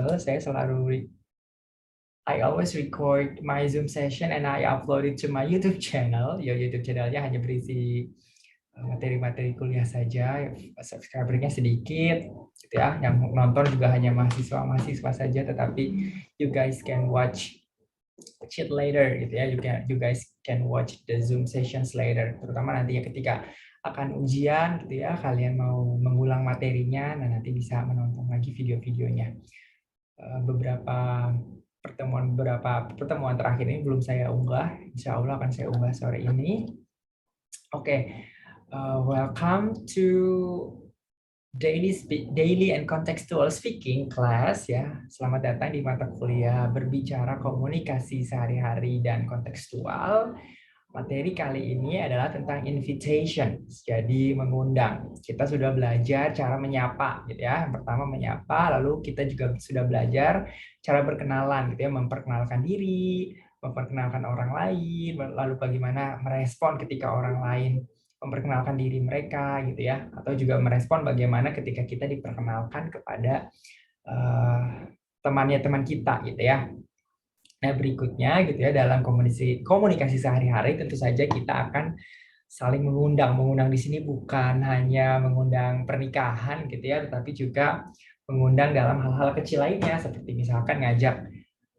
Saya selalu I always record my Zoom session and I upload it to my YouTube channel. Ya, YouTube channelnya hanya berisi materi-materi kuliah saja, subscribernya sedikit, gitu ya. Yang nonton juga hanya mahasiswa-mahasiswa saja, tetapi you guys can watch it later, gitu ya. You guys can watch the Zoom sessions later, terutama nanti ya ketika akan ujian, gitu ya. Kalian mau mengulang materinya, nah nanti bisa menonton lagi video-videonya. Beberapa pertemuan terakhir ini belum saya unggah. Insya Allah akan saya unggah sore ini. Oke, welcome to daily and contextual speaking class ya. Selamat datang di mata kuliah berbicara komunikasi sehari-hari dan kontekstual. Materi kali ini adalah tentang invitation, jadi mengundang. Kita sudah belajar cara menyapa, gitu ya. Yang pertama menyapa, lalu kita juga sudah belajar cara berkenalan, gitu ya, memperkenalkan diri, memperkenalkan orang lain, lalu bagaimana merespon ketika orang lain memperkenalkan diri mereka, gitu ya, atau juga merespon bagaimana ketika kita diperkenalkan kepada temannya teman kita, gitu ya. Nah, berikutnya gitu ya, dalam komunikasi sehari-hari tentu saja kita akan saling mengundang. Mengundang di sini bukan hanya mengundang pernikahan gitu ya, tetapi juga mengundang dalam hal-hal kecil lainnya seperti misalkan ngajak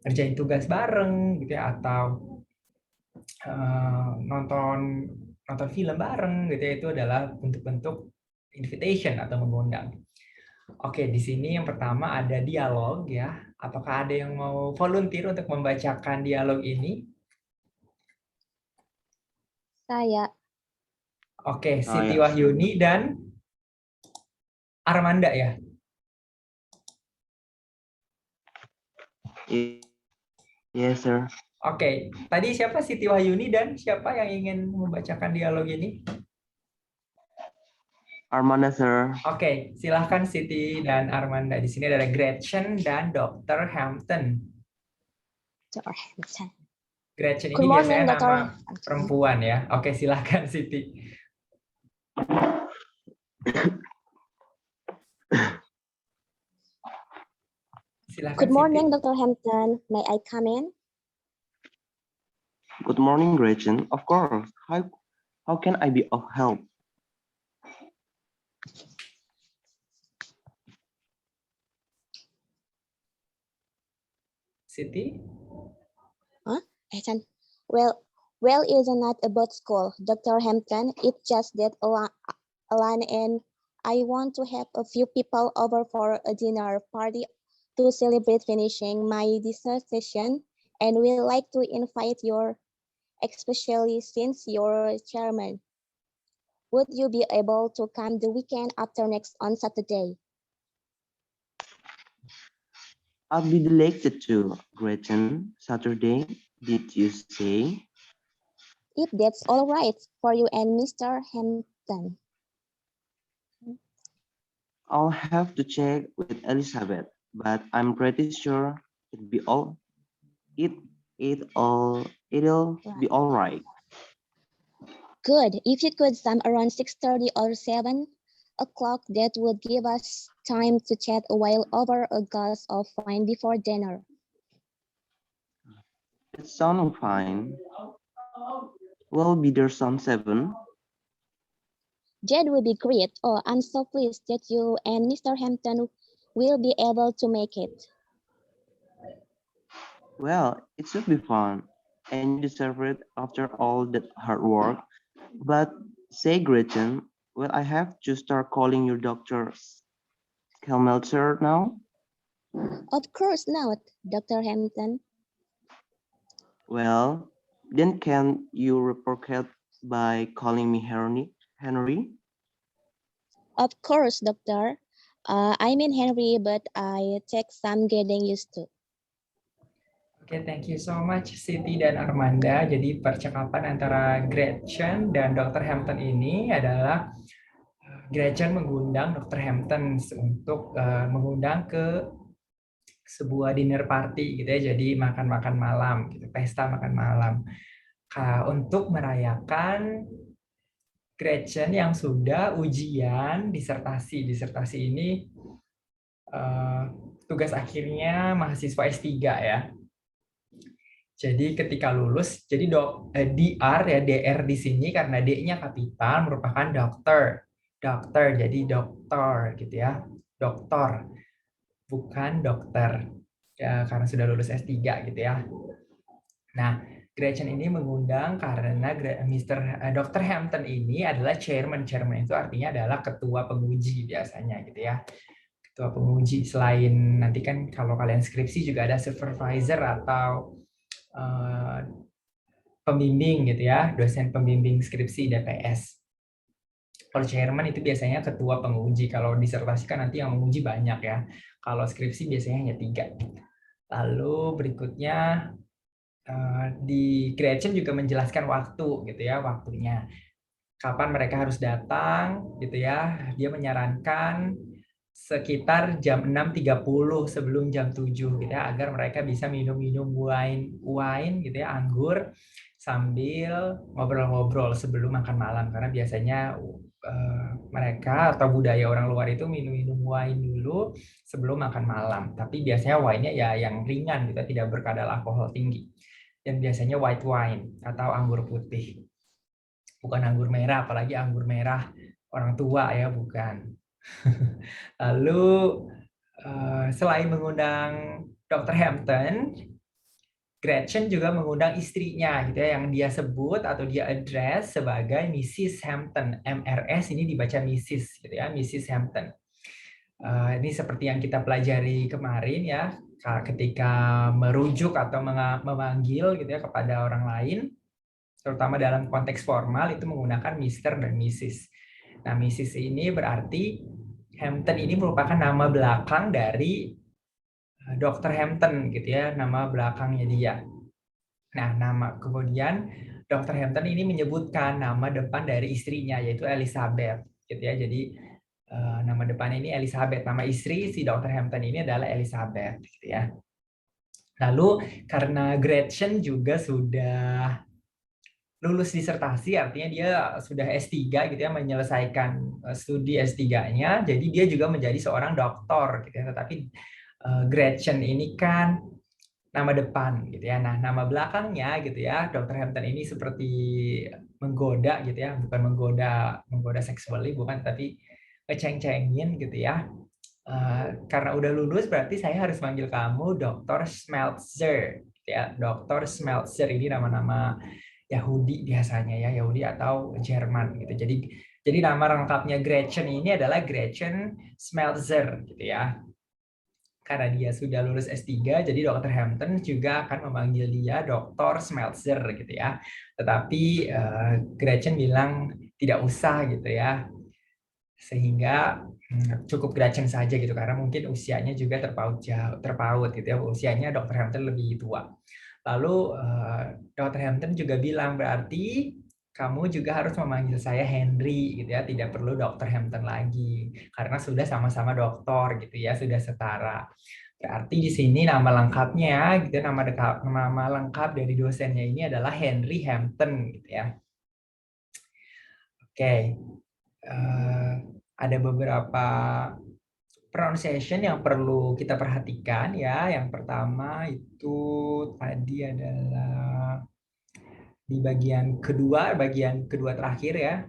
ngerjain tugas bareng gitu ya, atau nonton film bareng gitu ya. Itu adalah bentuk-bentuk invitation atau mengundang. Oke, di sini yang pertama ada dialog ya. Apakah ada yang mau volunteer untuk membacakan dialog ini? Saya. Oke, Siti ya. Wahyuni dan Armanda ya. Yes, sir. Oke, tadi siapa Siti Wahyuni dan siapa yang ingin membacakan dialog ini? Armanda, sir. Oke, silahkan Siti dan Armanda. Di sini ada Gretchen dan Dr. Hampton. Dr. Hampton. Gretchen ini Good morning, biasanya Dr. nama Hampton. perempuan ya. Oke, silahkan Siti. Silahkan, Good morning, Siti. Dr. Hampton. May I come in? Good morning, Gretchen. Of course. How can I be of help? Siti? Well, it's not about school, Dr. Hampton. It's just that Alan and I want to have a few people over for a dinner party to celebrate finishing my dissertation, and we like to invite you, especially since you're chairman. Would you be able to come the weekend after next on Saturday? I'll be delighted to, Gretchen. Saturday, did you say? If that's all right for you and Mr. Hampton. I'll have to check with Elizabeth, but I'm pretty sure it'll be all right. Good. If you could come around 6:30 or 7 o'clock, that would give us time to chat a while over a glass of wine before dinner. It sounds fine. We'll be there some 7. That would be great. Oh, I'm so pleased that you and Mr. Hampton will be able to make it. Well, it should be fun, and you deserve it after all that hard work. But say, Gretchen, will I have to start calling you Dr. Kelmelzer now? Of course not, Dr. Hampton. Well, then can you reciprocate by calling me Henry? Of course, Doctor. I mean Henry, but I take some getting used to. Oke, thank you so much Siti dan Armanda. Jadi percakapan antara Gretchen dan Dr. Hampton ini adalah Gretchen mengundang Dr. Hampton untuk mengundang ke sebuah dinner party gitu ya. Jadi makan-makan malam gitu, pesta makan malam. Untuk merayakan Gretchen yang sudah ujian disertasi. Disertasi ini tugas akhirnya mahasiswa S3 ya. Jadi ketika lulus, jadi DR ya, DR di sini karena D-nya kapital merupakan dokter. Dokter, jadi dokter gitu ya. Doktor, bukan dokter. Ya, karena sudah lulus S3 gitu ya. Nah, Gretchen ini mengundang karena Dr. Hampton ini adalah chairman. Chairman itu artinya adalah ketua penguji biasanya gitu ya. Ketua penguji, selain nanti kan kalau kalian skripsi juga ada supervisor atau eh, pembimbing gitu ya, dosen pembimbing skripsi DPS. Kalau chairman itu biasanya ketua penguji. Kalau disertasi kan nanti yang menguji banyak ya. Kalau skripsi biasanya hanya 3. Lalu berikutnya di Gretchen juga menjelaskan waktu gitu ya, waktunya. Kapan mereka harus datang gitu ya. Dia menyarankan sekitar jam 6.30 sebelum jam 7 gitu ya, agar mereka bisa minum-minum wine gitu ya, anggur sambil ngobrol-ngobrol sebelum makan malam, karena biasanya mereka atau budaya orang luar itu minum-minum wine dulu sebelum makan malam. Tapi biasanya wine-nya ya yang ringan gitu, tidak berkadar alkohol tinggi. Dan biasanya white wine atau anggur putih. Bukan anggur merah, apalagi anggur merah orang tua ya, bukan. Lalu selain mengundang Dr. Hampton, Gretchen juga mengundang istrinya gitu ya, yang dia sebut atau dia address sebagai Mrs. Hampton. MRS ini dibaca Mrs. gitu ya, Mrs. Hampton. Ini seperti yang kita pelajari kemarin ya, ketika merujuk atau memanggil gitu ya kepada orang lain, terutama dalam konteks formal itu menggunakan Mr. dan Mrs. Nah, Mrs. ini berarti Hampton ini merupakan nama belakang dari Dr. Hampton gitu ya, nama belakangnya dia. Nah, kemudian Dr. Hampton ini menyebutkan nama depan dari istrinya yaitu Elizabeth gitu ya. Jadi nama depan ini Elizabeth, nama istri si Dr. Hampton ini adalah Elizabeth gitu ya. Lalu karena Gretchen juga sudah lulus disertasi, artinya dia sudah S3 gitu ya, menyelesaikan studi S3-nya, jadi dia juga menjadi seorang doktor gitu ya. Tetapi Gretchen ini kan nama depan gitu ya. Nah, nama belakangnya gitu ya, Dr. Hampton ini seperti menggoda gitu ya, bukan menggoda seksually, bukan, tapi ngeceng-cengin gitu ya. Karena udah lulus berarti saya harus manggil kamu Dr. Schmelzer gitu ya. Dr. Schmelzer ini nama-nama Yahudi biasanya ya, Yahudi atau Jerman gitu. Jadi nama lengkapnya Gretchen ini adalah Gretchen Schmelzer gitu ya. Karena dia sudah lulus S3, jadi Dr. Hampton juga akan memanggil dia Dr. Schmelzer gitu ya. Tetapi Gretchen bilang tidak usah gitu ya. Sehingga cukup Gretchen saja gitu, karena mungkin usianya juga terpaut gitu ya. Usianya Dr. Hampton lebih tua. Lalu Dr. Hampton juga bilang berarti kamu juga harus memanggil saya Henry gitu ya, tidak perlu Dr. Hampton lagi karena sudah sama-sama doktor gitu ya, sudah setara. Berarti di sini nama lengkapnya gitu, nama lengkap dari dosennya ini adalah Henry Hampton gitu ya. Oke. Ada beberapa pronunciation yang perlu kita perhatikan ya. Yang pertama itu tadi adalah di bagian kedua terakhir ya,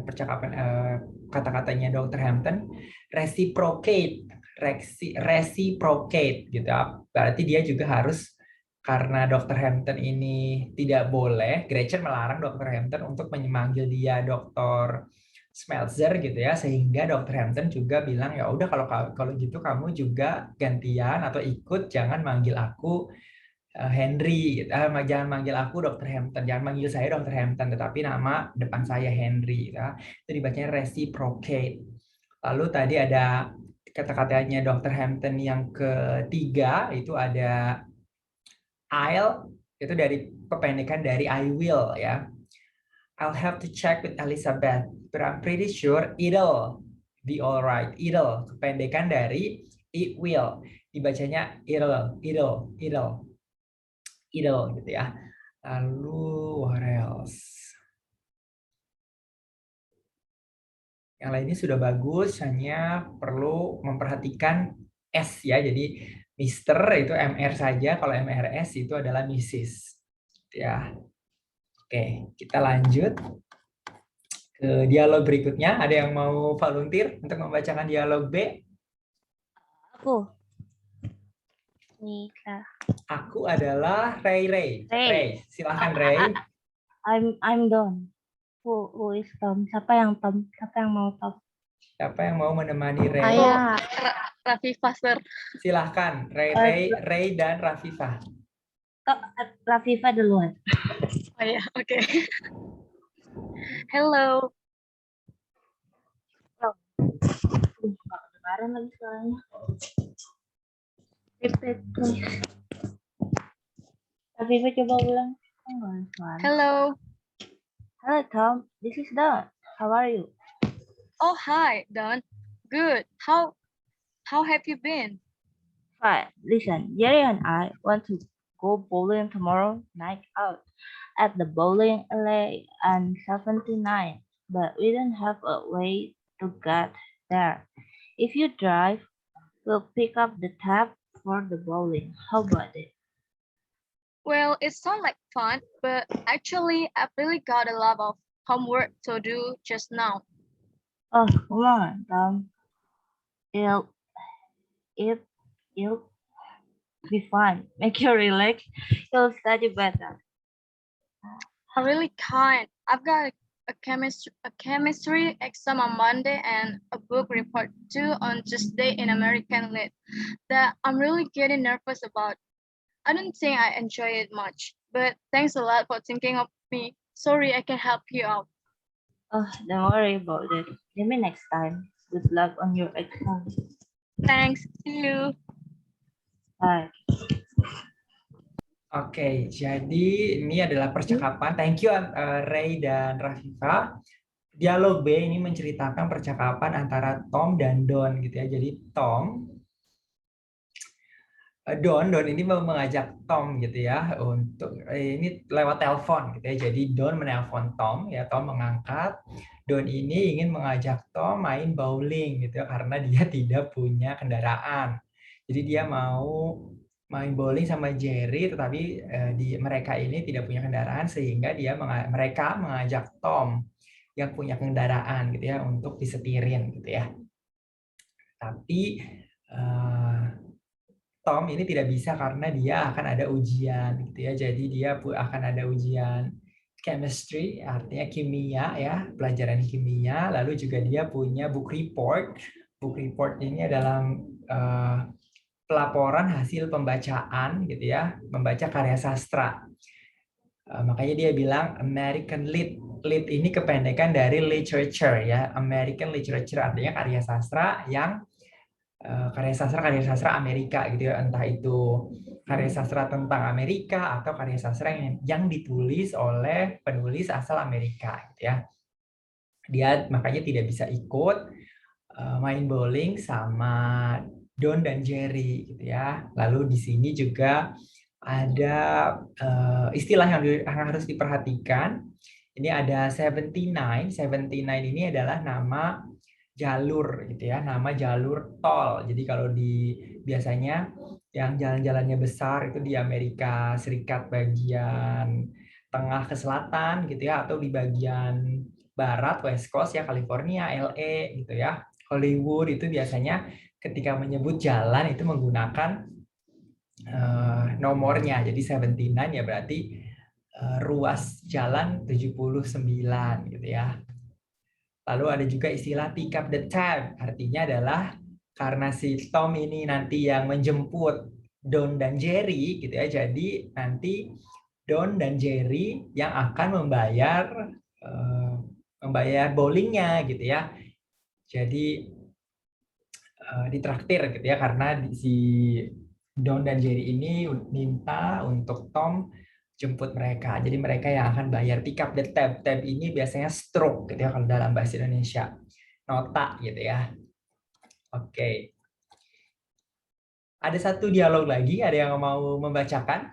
percakapan kata-katanya Dr. Hampton, reciprocate gitu. Berarti dia juga harus, karena Dr. Hampton ini tidak boleh, Gretchen melarang Dr. Hampton untuk memanggil dia Dr. Schmelzer gitu ya, sehingga Dr. Hampton juga bilang ya udah kalau gitu kamu juga gantian atau ikut, jangan manggil aku Henry, jangan manggil aku Dr. Hampton, jangan manggil saya Dr. Hampton, tetapi nama depan saya Henry. Ya. Itu dibacanya reciprocate. Lalu tadi ada kata-katanya Dr. Hampton yang ketiga, itu ada I'll, itu dari kependekan dari I will ya. I'll have to check with Elizabeth, but I'm pretty sure it'll be alright. It'll, kependekan dari it will. Dibacanya it'll gitu ya. Lalu what else? Yang lainnya sudah bagus, hanya perlu memperhatikan S ya. Jadi Mister itu MR saja, kalau MRS itu adalah Mrs. Ya. Oke, kita lanjut ke dialog berikutnya. Ada yang mau volunteer untuk membacakan dialog B? Aku. Nika. Aku adalah Ray. Ray. Silahkan Ray. I'm Don. Who is Tom? Siapa yang Tom? Siapa yang mau Tom? Siapa yang mau menemani Ray? Ayah. Rafifah, Sir. Silahkan Ray dan Rafifah. Rafifah duluan. Oh ya, oke. Hello. Nggak kedengaran lagi suaranya. Repeat, please. Rafifah coba ulang. Oh, nggak ada suara. Hello. Hello Tom, this is Don. How are you? Oh, hi, Don. Good. How have you been? Fine. Listen, Jerry and I want to go bowling tomorrow night out at the bowling alley on 79, but we don't have a way to get there. If you drive, we'll pick up the tab for the bowling. How about it? Well, it sounds like fun, but actually, I've really got a lot of homework to do just now. Oh, come on, Tom. It'll be fun. Make you relax. You'll study better. I really can't. I've got a chemistry exam on Monday and a book report due on Tuesday in American Lit that I'm really getting nervous about. I don't think I enjoy it much, but thanks a lot for thinking of me. Sorry I can help you out. Oh, don't worry about it. Maybe next time. Good luck on your exam. Thanks. See you. Bye. Oke, jadi ini adalah percakapan. Thank you Ray dan Rafifah. Dialog B ini menceritakan percakapan antara Tom dan Don gitu ya. Jadi Don ini mau mengajak Tom gitu ya untuk ini lewat telepon gitu ya. Jadi Don menelpon Tom ya, Tom mengangkat. Don ini ingin mengajak Tom main bowling gitu ya karena dia tidak punya kendaraan. Jadi dia mau main bowling sama Jerry, tetapi mereka ini tidak punya kendaraan sehingga mereka mengajak Tom yang punya kendaraan gitu ya untuk disetirin gitu ya. Tapi Tom ini tidak bisa karena dia akan ada ujian gitu ya. Jadi dia akan ada ujian chemistry, artinya kimia ya, pelajaran kimia. Lalu juga dia punya book report. Book report ini adalah pelaporan hasil pembacaan gitu ya, membaca karya sastra. Makanya dia bilang American Lit. Lit ini kependekan dari literature ya. American literature artinya karya sastra yang karya sastra Amerika gitu ya, entah itu karya sastra tentang Amerika atau karya sastra yang ditulis oleh penulis asal Amerika gitu ya. Dia makanya tidak bisa ikut main bowling sama Don dan Jerry gitu ya. Lalu di sini juga ada istilah yang harus diperhatikan. Ini ada 79. 79 ini adalah nama jalur gitu ya, nama jalur tol. Jadi kalau biasanya yang jalan-jalannya besar itu di Amerika Serikat bagian tengah ke selatan gitu ya, atau di bagian barat West Coast ya, California, LA gitu ya, Hollywood, itu biasanya ketika menyebut jalan itu menggunakan nomornya. Jadi 79 ya berarti ruas jalan 79 gitu ya. Lalu ada juga istilah pick up the tab, artinya adalah karena si Tom ini nanti yang menjemput Don dan Jerry gitu ya, jadi nanti Don dan Jerry yang akan membayar bowlingnya gitu ya. Jadi ditraktir gitu ya, karena si Don dan Jerry ini minta untuk Tom jemput mereka. Jadi mereka yang akan bayar. Pick up the tab. Tab ini biasanya stroke gitu ya kalau dalam bahasa Indonesia. Nota gitu ya. Oke. Ada satu dialog lagi, ada yang mau membacakan?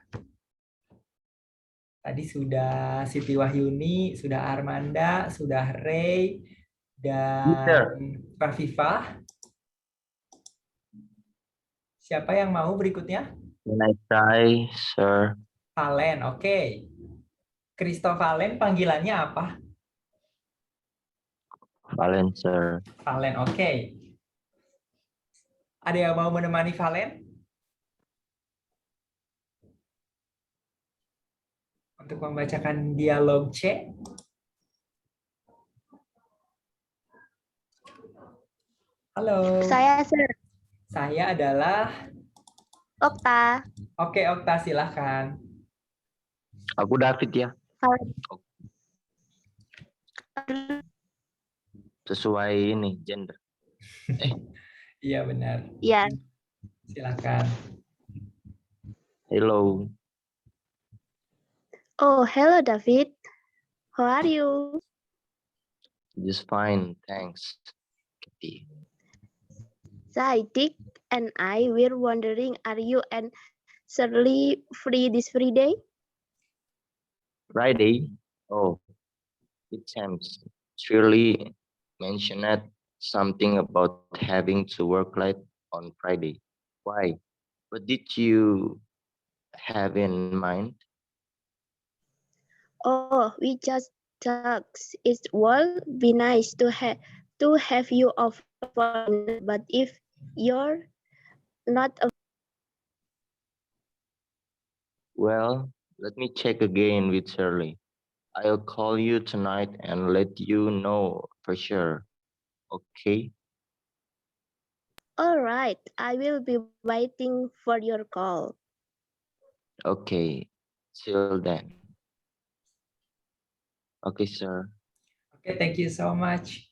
Tadi sudah Siti Wahyuni, sudah Armanda, sudah Ray, dan Rafifah. Siapa yang mau berikutnya? Can I try, sir? Valen, oke. Christo Valen panggilannya apa? Valen, sir. Valen, oke. Ada yang mau menemani Valen? Untuk membacakan dialog C. Halo. Saya, Sir. Saya adalah... Okta. Oke, Okta, silahkan. Aku David ya. Sesuai ini gender. Iya, benar. Ya. Silahkan. Hello. Oh, hello, David. How are you? Just fine, thanks. Kathy. Dick and I were wondering, are you and Shirley free this Friday? Friday. Oh, it seems. Surely mentioned something about having to work late on Friday. Why? What did you have in mind? Oh, we just talks. It will be nice to have you over, but if you're not Well, let me check again with Shirley. I'll call you tonight and let you know for sure. Okay? all right, I will be waiting for your call. Okay. Till then. Okay, sir. Oke, thank you so much.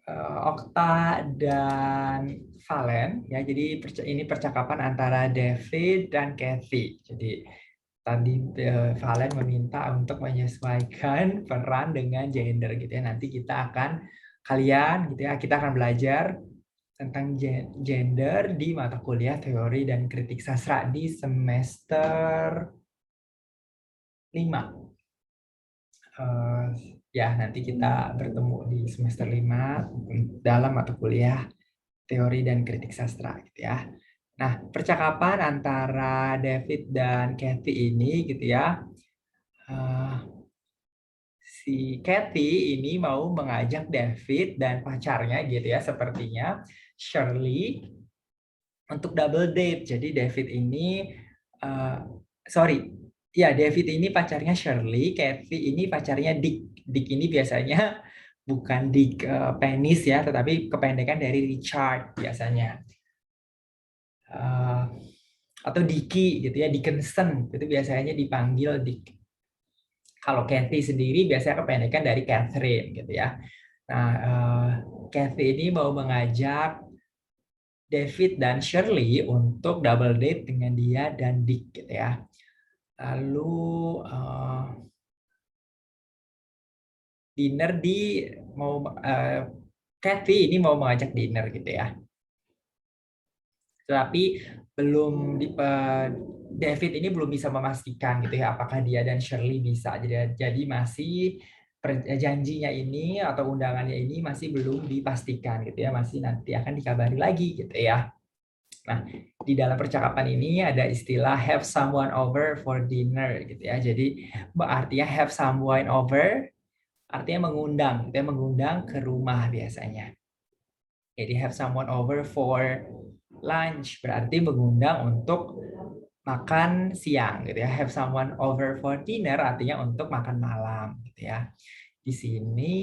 Okta dan Valen ya. Jadi ini percakapan antara David dan Kathy. Jadi tadi Valen meminta untuk menyesuaikan peran dengan gender gitu ya. Nanti kita akan kita akan belajar tentang gender di mata kuliah teori dan kritik sastra di semester 5. Ya, nanti kita bertemu di semester 5 dalam mata kuliah teori dan kritik sastra gitu ya. Nah, percakapan antara David dan Kathy ini gitu ya. Si Kathy ini mau mengajak David dan pacarnya gitu ya, sepertinya Shirley untuk double date. Jadi David ini David ini pacarnya Shirley, Kathy ini pacarnya Dick. Dick ini biasanya bukan Dick penis ya, tetapi kependekan dari Richard biasanya. Atau Dicky gitu ya, Dickinson itu biasanya dipanggil Dick. Kalau Kathy sendiri biasanya kependekan dari Catherine gitu ya. Nah, Kathy ini mau mengajak David dan Shirley untuk double date dengan dia dan Dick gitu ya. Lalu dinner Kathy ini mau mengajak dinner gitu ya. Tetapi David ini belum bisa memastikan gitu ya apakah dia dan Shirley bisa. Jadi masih janjinya ini atau undangannya ini masih belum dipastikan gitu ya, masih nanti akan dikabari lagi gitu ya. Nah, di dalam percakapan ini ada istilah have someone over for dinner gitu ya. Jadi artinya have someone over artinya mengundang, gitu ya, mengundang ke rumah biasanya. Jadi have someone over for lunch berarti mengundang untuk makan siang gitu ya. Have someone over for dinner artinya untuk makan malam gitu ya. Di sini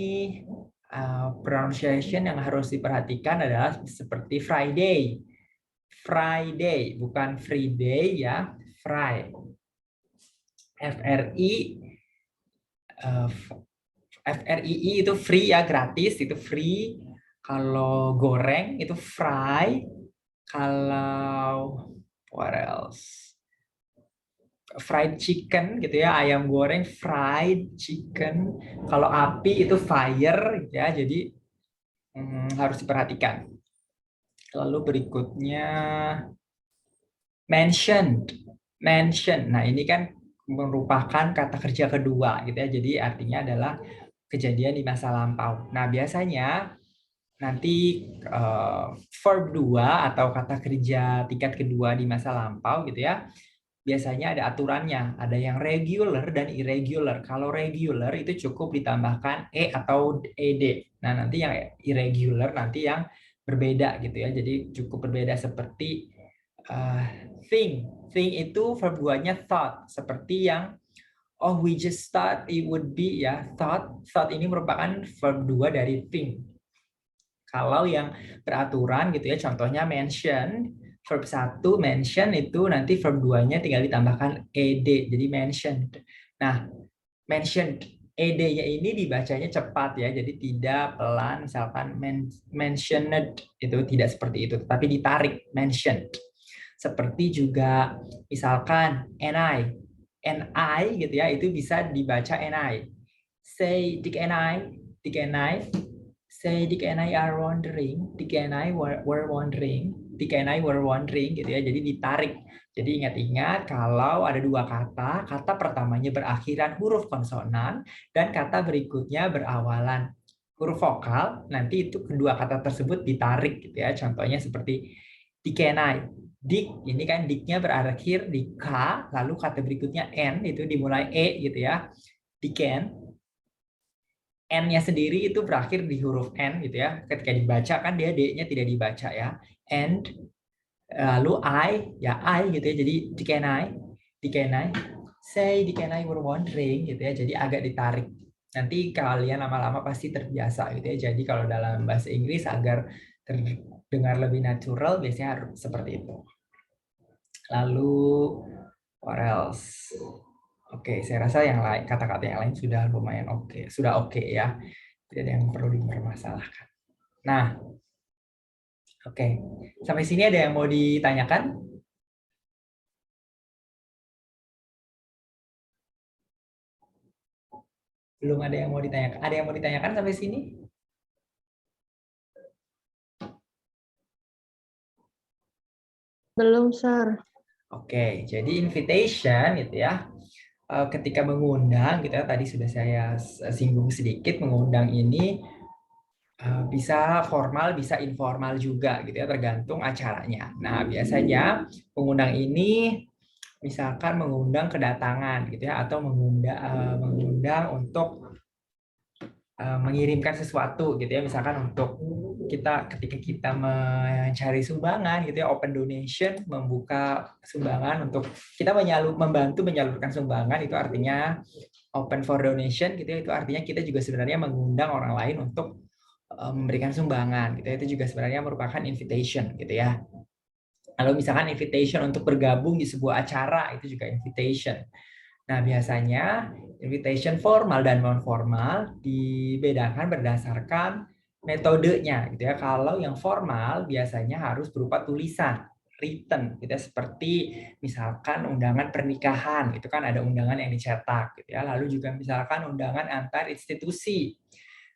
pronunciation yang harus diperhatikan adalah seperti Friday. Friday, bukan free day ya. FRII itu free ya, gratis, itu free. Kalau goreng itu fry. Kalau what else? Fried chicken gitu ya, ayam goreng fried chicken. Kalau api itu fire ya, jadi harus diperhatikan. Lalu berikutnya mention. Nah, ini kan merupakan kata kerja kedua gitu ya. Jadi artinya adalah kejadian di masa lampau. Nah, biasanya nanti verb 2 atau kata kerja tingkat kedua di masa lampau gitu ya, biasanya ada aturannya, ada yang regular dan irregular. Kalau regular itu cukup ditambahkan atau ed. Nah, nanti yang irregular nanti yang berbeda gitu ya. Jadi cukup berbeda seperti think. Think itu verb 2-nya thought, seperti yang we just thought it would be ya, thought. Thought ini merupakan verb 2 dari think. Kalau yang beraturan gitu ya, contohnya mention, verb 1 mention itu nanti verb 2-nya tinggal ditambahkan ed, jadi mentioned. Nah, mentioned, ed-nya ini dibacanya cepat ya, jadi tidak pelan, misalkan mentioned, itu tidak seperti itu, tapi ditarik, mentioned. Seperti juga misalkan ni gitu ya, itu bisa dibaca ni. Say Dick and I, say Dick and I are wondering, Dick and I were wondering, Dick and I were wondering gitu ya. Jadi ditarik. Jadi ingat-ingat kalau ada dua kata, kata pertamanya berakhiran huruf konsonan dan kata berikutnya berawalan huruf vokal, nanti itu kedua kata tersebut ditarik gitu ya. Contohnya seperti Dick and I. Dick, ini kan Dick-nya berakhir di K, lalu kata berikutnya N, itu dimulai E gitu ya. Dicken. N-nya sendiri itu berakhir di huruf N gitu ya. Ketika dibaca kan dia D-nya tidak dibaca ya. And lalu I gitu ya. Jadi Dick and I, say Dick and I were wondering gitu ya. Jadi agak ditarik. Nanti kalian lama-lama pasti terbiasa gitu ya. Jadi kalau dalam bahasa Inggris agar terdengar lebih natural biasanya harus seperti itu. Lalu what else? Oke, saya rasa yang lain, kata-kata yang lain sudah lumayan oke, sudah oke ya. Tidak ada yang perlu dipermasalahkan. Nah, oke. Sampai sini ada yang mau ditanyakan? Belum ada yang mau ditanyakan. Ada yang mau ditanyakan sampai sini? Belum, Sir. Oke, jadi invitation gitu ya. Ketika mengundang, gitu ya, tadi sudah saya singgung sedikit, mengundang ini bisa formal, bisa informal juga gitu ya, tergantung acaranya. Nah, biasanya pengundang ini misalkan mengundang kedatangan gitu ya, atau mengundang untuk mengirimkan sesuatu gitu ya, misalkan untuk ketika kita mencari sumbangan gitu ya, open donation, membuka sumbangan untuk kita membantu menyalurkan sumbangan, itu artinya open for donation gitu ya, itu artinya kita juga sebenarnya mengundang orang lain untuk memberikan sumbangan gitu ya, itu juga sebenarnya merupakan invitation gitu ya. Kalau misalkan invitation untuk bergabung di sebuah acara, itu juga invitation. Nah, biasanya invitation formal dan non formal dibedakan berdasarkan metodenya gitu ya. Kalau yang formal biasanya harus berupa tulisan, written gitu ya, seperti misalkan undangan pernikahan, itu kan ada undangan yang dicetak gitu ya. Lalu juga misalkan undangan antar institusi.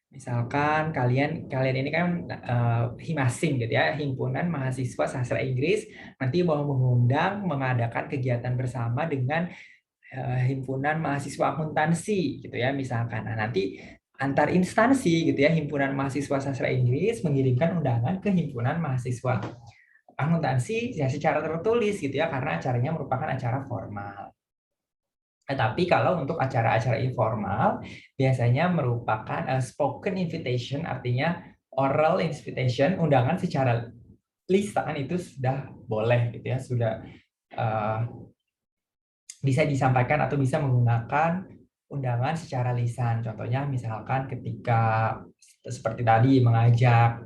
Misalkan kalian ini kan Himasing gitu ya, Himpunan Mahasiswa Sastra Inggris, nanti mau mengadakan kegiatan bersama dengan Himpunan Mahasiswa Akuntansi gitu ya misalkan. Nah, nanti antar instansi gitu ya, Himpunan Mahasiswa Sastra Inggris mengirimkan undangan ke Himpunan Mahasiswa Akuntansi ya secara tertulis gitu ya, karena acaranya merupakan acara formal. Tapi kalau untuk acara-acara informal biasanya merupakan spoken invitation, artinya oral invitation, undangan secara lisan itu sudah boleh gitu ya, sudah bisa disampaikan atau bisa menggunakan undangan secara lisan. Contohnya misalkan ketika seperti tadi mengajak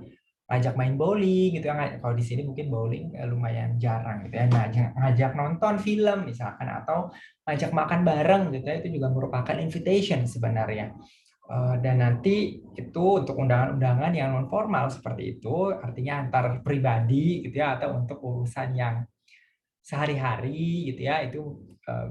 main bowling gitu ya. Kalau di sini mungkin bowling lumayan jarang gitu ya. Nah, ngajak nonton film misalkan atau ngajak makan bareng gitu ya, itu juga merupakan invitation sebenarnya. Dan nanti itu untuk undangan-undangan yang non formal seperti itu, artinya antar pribadi gitu ya, atau untuk urusan yang sehari-hari gitu ya, itu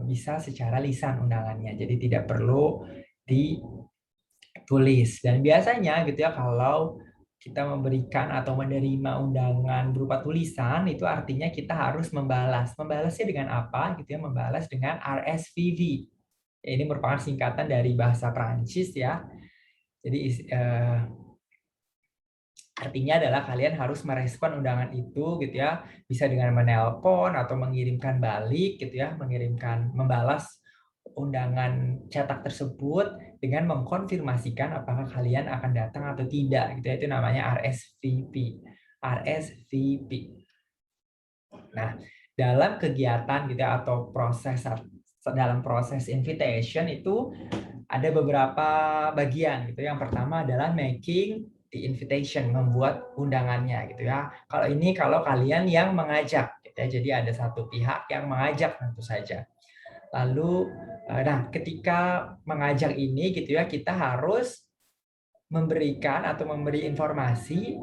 bisa secara lisan undangannya, jadi tidak perlu ditulis. Dan biasanya gitu ya, kalau kita memberikan atau menerima undangan berupa tulisan, itu artinya kita harus membalasnya dengan apa gitu ya, membalas dengan RSVP. Ini merupakan singkatan dari bahasa Prancis ya. Jadi Artinya adalah kalian harus merespon undangan itu gitu ya, bisa dengan menelpon atau mengirimkan balik gitu ya, membalas undangan cetak tersebut dengan mengkonfirmasikan apakah kalian akan datang atau tidak gitu ya. Itu namanya RSVP. RSVP. Nah, dalam kegiatan gitu ya, atau dalam proses invitation itu ada beberapa bagian gitu. Yang pertama adalah making the invitation, membuat undangannya gitu ya. Kalau kalian yang mengajak gitu ya. Jadi ada satu pihak yang mengajak tentu saja. Lalu nah, ketika mengajak ini gitu ya, kita harus memberikan atau memberi informasi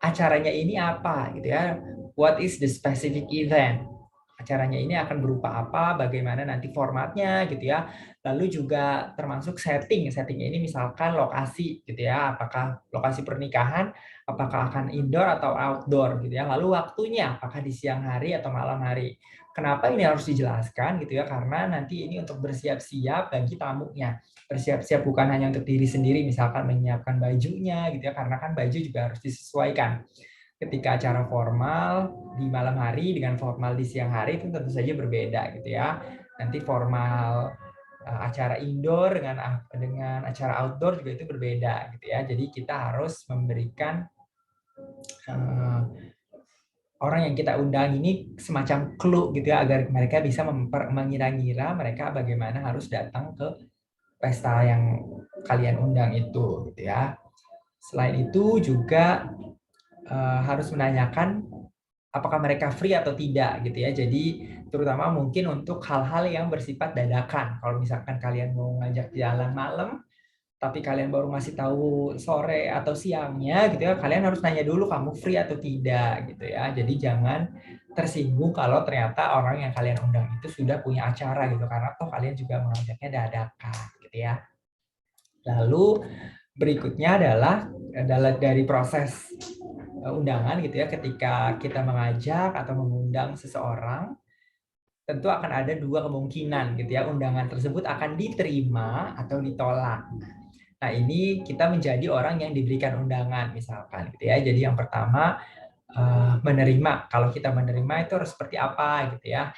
acaranya ini apa gitu ya. What is the specific event? Acaranya ini akan berupa apa, bagaimana nanti formatnya gitu ya. Lalu juga termasuk setting. Settingnya ini misalkan lokasi gitu ya, apakah lokasi pernikahan, apakah akan indoor atau outdoor gitu ya. Lalu waktunya, apakah di siang hari atau malam hari. Kenapa ini harus dijelaskan gitu ya, karena nanti ini untuk bersiap-siap bagi tamunya. Bersiap-siap bukan hanya untuk diri sendiri, misalkan menyiapkan bajunya gitu ya, karena kan baju juga harus disesuaikan. Ketika acara formal di malam hari dengan formal di siang hari itu tentu saja berbeda gitu ya. Nanti formal acara indoor dengan acara outdoor juga itu berbeda gitu ya. Jadi kita harus memberikan orang yang kita undang ini semacam clue gitu ya, agar mereka bisa mengira-ngira mereka bagaimana harus datang ke pesta yang kalian undang itu gitu ya. Selain itu juga harus menanyakan apakah mereka free atau tidak gitu ya. Jadi terutama mungkin untuk hal-hal yang bersifat dadakan. Kalau misalkan kalian mau ngajak jalan malam, tapi kalian baru ngasih tahu sore atau siangnya gitu ya, kalian harus nanya dulu kamu free atau tidak gitu ya. Jadi jangan tersinggung kalau ternyata orang yang kalian undang itu sudah punya acara gitu, karena toh kalian juga mengajaknya dadakan gitu ya. Lalu berikutnya adalah dari proses undangan gitu ya, ketika kita mengajak atau mengundang seseorang, tentu akan ada dua kemungkinan gitu ya, undangan tersebut akan diterima atau ditolak. Nah, ini kita menjadi orang yang diberikan undangan misalkan gitu ya. Jadi yang pertama menerima. Kalau kita menerima itu harus seperti apa gitu ya.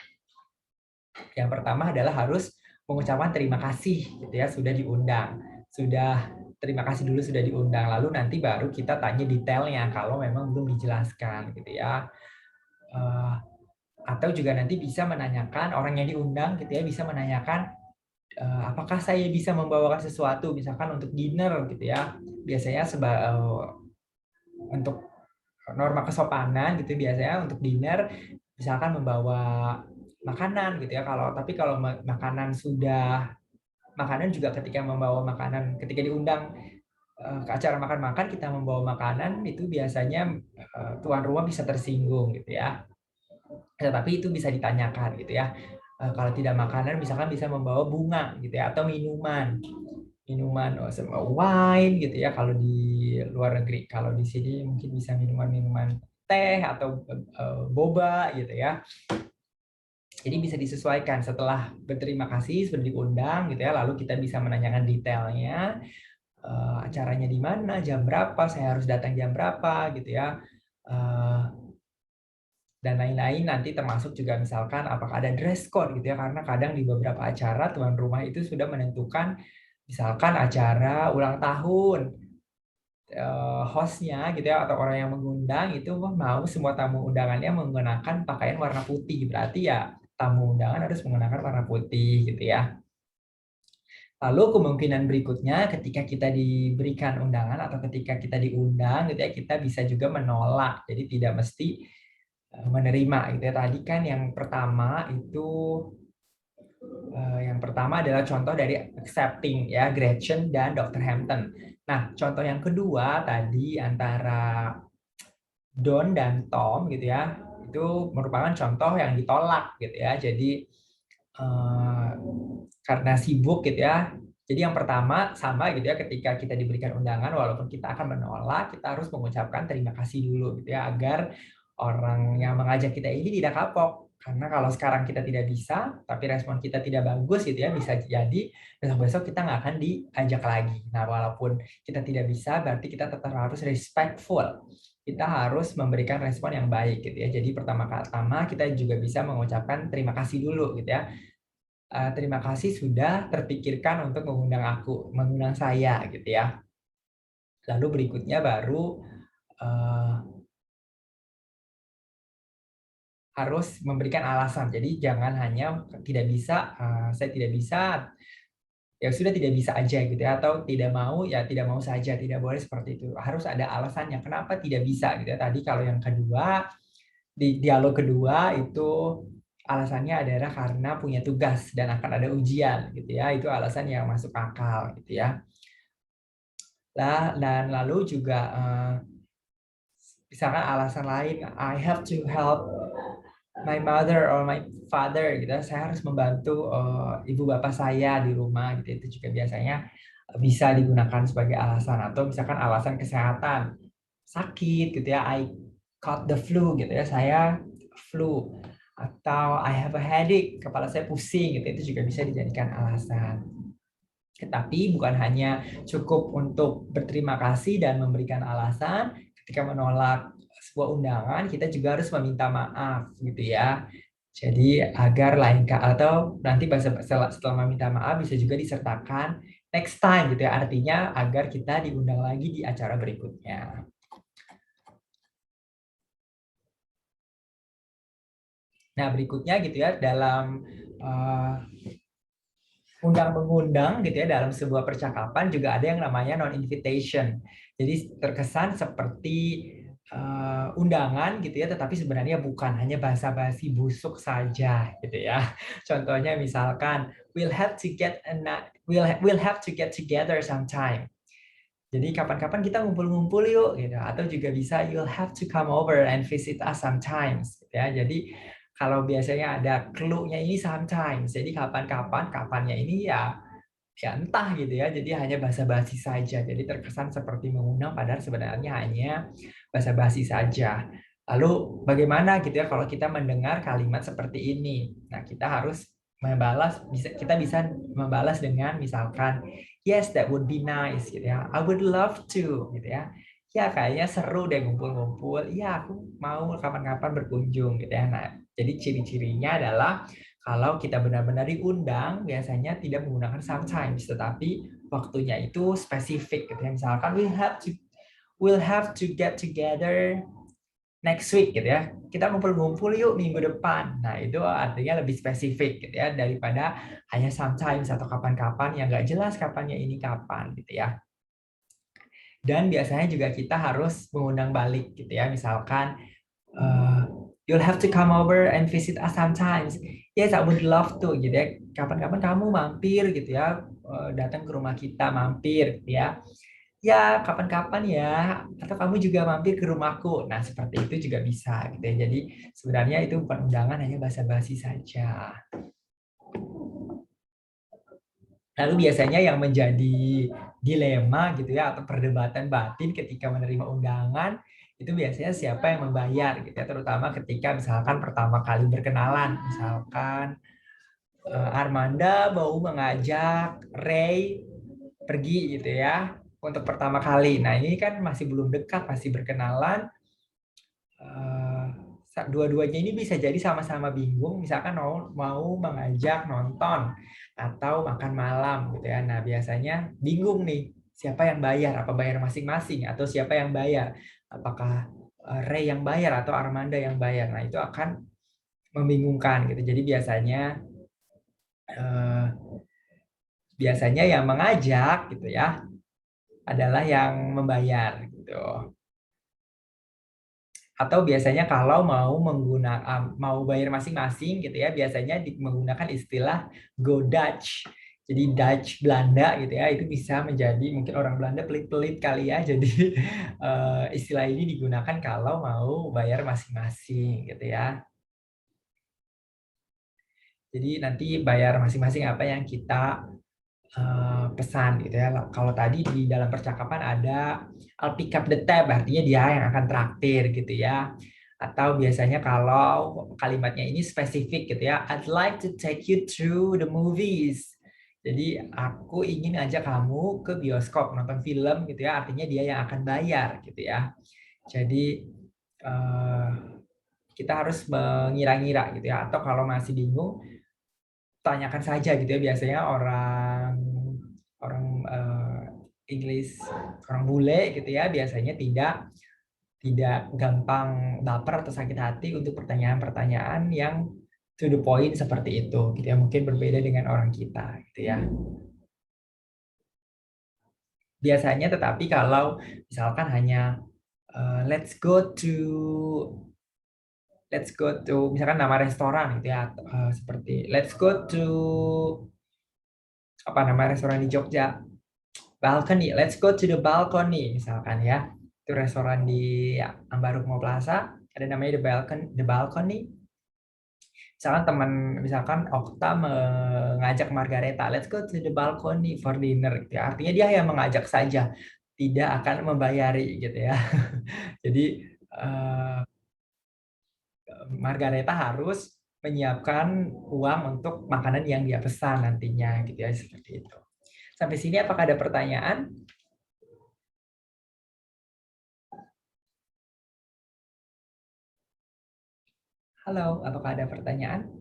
Yang pertama adalah harus mengucapkan terima kasih gitu ya, sudah diundang. Terima kasih dulu sudah diundang, lalu nanti baru kita tanya detailnya kalau memang belum dijelaskan gitu ya. Atau juga nanti bisa menanyakan, orang yang diundang gitu ya, bisa menanyakan apakah saya bisa membawakan sesuatu misalkan untuk dinner gitu ya. Biasanya untuk norma kesopanan gitu biasanya untuk dinner misalkan membawa makanan gitu ya. Tapi kalau makanan juga ketika membawa makanan, ketika diundang ke acara makan-makan kita membawa makanan, itu biasanya tuan rumah bisa tersinggung gitu ya. Tetapi itu bisa ditanyakan gitu ya. Kalau tidak makanan misalkan bisa membawa bunga gitu ya, atau minuman wine gitu ya kalau di luar negeri. Kalau di sini mungkin bisa minuman teh atau boba gitu ya. Jadi bisa disesuaikan setelah berterima kasih sudah diundang gitu ya, lalu kita bisa menanyakan detailnya, acaranya di mana, jam berapa, saya harus datang jam berapa gitu ya, dan lain-lain. Nanti termasuk juga misalkan apakah ada dress code gitu ya, karena kadang di beberapa acara tuan rumah itu sudah menentukan misalkan acara ulang tahun, hostnya gitu ya atau orang yang mengundang itu mau semua tamu undangannya menggunakan pakaian warna putih, berarti ya tamu undangan harus menggunakan warna putih gitu ya. Lalu kemungkinan berikutnya ketika kita diberikan undangan atau ketika kita diundang gitu ya, kita bisa juga menolak. Jadi tidak mesti menerima gitu ya. Tadi kan yang pertama adalah contoh dari accepting ya, Gretchen dan Dr. Hampton. Nah, contoh yang kedua tadi antara Don dan Tom gitu ya, itu merupakan contoh yang ditolak gitu ya. Jadi karena sibuk gitu ya. Jadi yang pertama sama gitu ya, ketika kita diberikan undangan walaupun kita akan menolak, kita harus mengucapkan terima kasih dulu gitu ya, agar orang yang mengajak kita ini tidak kapok Karena kalau sekarang kita tidak bisa, tapi respon kita tidak bagus gitu ya, bisa jadi besok-besok kita nggak akan diajak lagi. Nah, walaupun kita tidak bisa, berarti kita tetap harus respectful. Kita harus memberikan respon yang baik gitu ya. Jadi pertama-tama kita juga bisa mengucapkan terima kasih dulu gitu ya. Terima kasih sudah terpikirkan untuk mengundang saya gitu ya. Lalu berikutnya baru harus memberikan alasan. Jadi jangan hanya tidak bisa, saya tidak bisa, ya sudah tidak bisa aja gitu ya, atau tidak mau ya tidak mau saja, tidak boleh seperti itu. Harus ada alasannya kenapa tidak bisa gitu ya. Tadi kalau yang kedua, di dialog kedua itu alasannya adalah karena punya tugas dan akan ada ujian gitu ya. Itu alasan yang masuk akal gitu ya. Dan lalu juga misalkan alasan lain, I have to help my mother or my father gitu, saya harus membantu ibu bapak saya di rumah gitu, itu juga biasanya bisa digunakan sebagai alasan. Atau misalkan alasan kesehatan, sakit gitu ya, I caught the flu gitu ya, saya flu. Atau I have a headache, kepala saya pusing gitu, itu juga bisa dijadikan alasan. Tetapi bukan hanya cukup untuk berterima kasih dan memberikan alasan. Ketika menolak sebuah undangan, kita juga harus meminta maaf gitu ya. Jadi agar atau nanti setelah meminta maaf bisa juga disertakan next time gitu ya. Artinya agar kita diundang lagi di acara berikutnya. Nah, berikutnya gitu ya, dalam undang-mengundang gitu ya, dalam sebuah percakapan juga ada yang namanya non-invitation. Jadi terkesan seperti undangan gitu ya, tetapi sebenarnya bukan, hanya basa-basi busuk saja gitu ya. Contohnya misalkan we'll have to get together sometime. Jadi kapan-kapan kita ngumpul-ngumpul yuk gitu, atau juga bisa you'll have to come over and visit us sometimes gitu ya. Jadi kalau biasanya ada clue-nya ini sometimes, jadi kapan-kapan, kapannya ini ya entah gitu ya, jadi hanya basa-basi saja. Jadi terkesan seperti mengundang padahal sebenarnya hanya basa-basi saja. Lalu bagaimana gitu ya kalau kita mendengar kalimat seperti ini? Nah, kita harus kita bisa membalas dengan misalkan yes, that would be nice gitu ya. I would love to gitu ya. Ya kayaknya seru deh ngumpul-ngumpul. Ya aku mau kapan-kapan berkunjung gitu ya. Nah, jadi ciri-cirinya adalah kalau kita benar-benar diundang, biasanya tidak menggunakan sometimes, tetapi waktunya itu spesifik gitu ya. Misalkan we'll have to get together next week gitu ya. Kita ngumpul-ngumpul yuk minggu depan. Nah, itu artinya lebih spesifik gitu ya daripada hanya sometimes atau kapan-kapan yang nggak jelas kapannya ini kapan gitu ya. Dan biasanya juga kita harus mengundang balik gitu ya. Misalkan you'll have to come over and visit us sometimes. Yes, I would love to gitu ya. Kapan-kapan kamu mampir gitu ya, datang ke rumah kita mampir gitu ya. Ya, kapan-kapan ya, atau kamu juga mampir ke rumahku. Nah, seperti itu juga bisa gitu ya. Jadi sebenarnya itu bukan undangan, hanya basa-basi saja. Lalu biasanya yang menjadi dilema gitu ya, atau perdebatan batin ketika menerima undangan, itu biasanya siapa yang membayar gitu ya, terutama ketika misalkan pertama kali berkenalan. Misalkan Armanda mau mengajak Ray pergi gitu ya, untuk pertama kali. Nah, ini kan masih belum dekat, masih berkenalan. Dua-duanya ini bisa jadi sama-sama bingung, misalkan mau mengajak nonton atau makan malam gitu ya. Nah, biasanya bingung nih, siapa yang bayar? Apa bayar masing-masing atau siapa yang bayar? Apakah Ray yang bayar atau Armanda yang bayar? Nah, itu akan membingungkan gitu. Jadi biasanya yang mengajak gitu ya adalah yang membayar gitu. Atau biasanya kalau mau bayar masing-masing gitu ya, biasanya menggunakan istilah go Dutch. Jadi Dutch Belanda gitu ya, itu bisa menjadi mungkin orang Belanda pelit-pelit kali ya. Jadi istilah ini digunakan kalau mau bayar masing-masing gitu ya. Jadi nanti bayar masing-masing apa yang kita pesan gitu ya. Kalau tadi di dalam percakapan ada I'll pick up the tab, artinya dia yang akan traktir gitu ya. Atau biasanya kalau kalimatnya ini spesifik gitu ya, I'd like to take you through the movies. Jadi aku ingin ajak kamu ke bioskop nonton film gitu ya, artinya dia yang akan bayar gitu ya. Jadi kita harus mengira-ngira gitu ya, atau kalau masih bingung tanyakan saja gitu ya. Biasanya orang Inggris, orang bule gitu ya, biasanya tidak gampang baper atau sakit hati untuk pertanyaan-pertanyaan yang to the point seperti itu gitu ya. Mungkin berbeda dengan orang kita gitu ya. Biasanya tetapi kalau misalkan hanya let's go to misalkan nama restoran gitu ya, seperti let's go to apa nama restoran di Jogja, balcony, let's go to the balcony misalkan ya. Itu restoran di Ambarukmo Plaza, ada namanya the balcony. Misalkan Okta mengajak Margareta, let's go to the balcony for dinner gitu ya. Artinya dia yang mengajak saja, tidak akan membayari gitu ya. Jadi Margareta harus menyiapkan uang untuk makanan yang dia pesan nantinya gitu ya, seperti itu. Sampai sini apakah ada pertanyaan? Halo, apakah ada pertanyaan?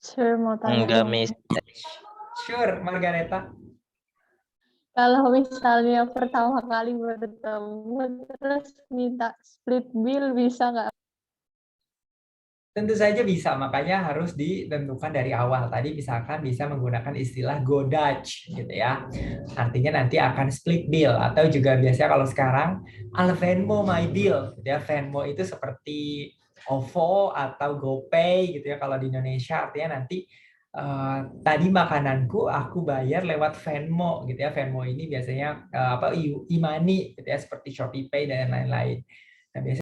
Sure, mau tanya Enggak, dong. Miss. Sure, Margareta. Kalau misalnya pertama kali bertemu terus minta split bill bisa nggak? Tentu saja bisa, makanya harus ditentukan dari awal. Tadi misalkan bisa menggunakan istilah go Dutch gitu ya. Artinya nanti akan split bill, atau juga biasanya kalau sekarang I'll Venmo my bill gitu ya. Venmo itu seperti OVO atau GoPay gitu ya kalau di Indonesia, artinya nanti tadi makananku aku bayar lewat Venmo gitu ya. Venmo ini biasanya e-money gitu ya, seperti Shopee Pay dan lain-lain. Nah, biasanya